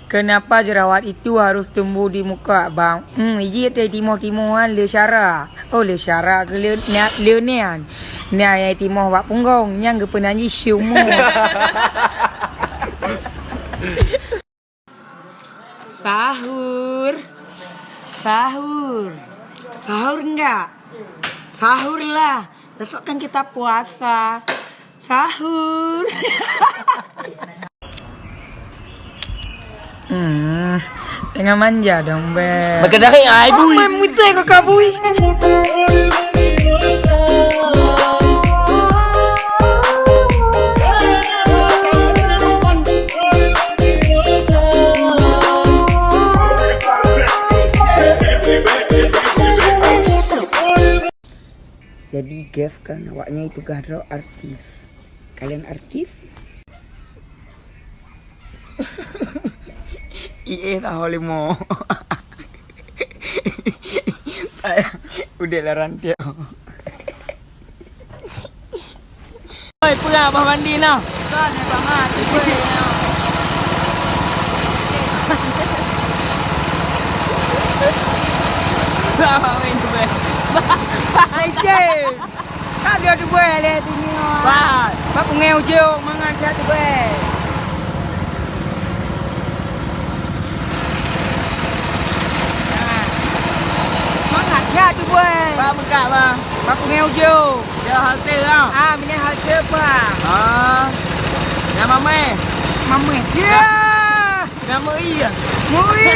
Kenapa jerawat itu harus tumbuh di muka, bang? Iji dari timur-timuran le syara. Oh, le syara ke le nian. Nia yang timur wak punggong, yang ke penanji syumu. Sahur. Sahur. Sahur enggak? Sahur lah. Besok kan kita puasa. Sahur. Dengan manja dong, Be. Magkadaking ay, Oh, boy. may mutay ko ka, boy. Jadi Gev kan awaknya itu gado artis. Kalian artis? Iya tahu limo. Udah lah rantai. Oi, punya abah mandi nah. Kan ya banget. Sama main tu be. Aje. Kan dia tu boleh lihat ini. Wah, Bak ngeu jeu mangan dia tu boleh. Mangan dia tu boleh. ba megak ba. Bak ngeu jeu. Dia halte lah. Minyak harga apa? Nama me. Mama dia. Nama iya. Mui.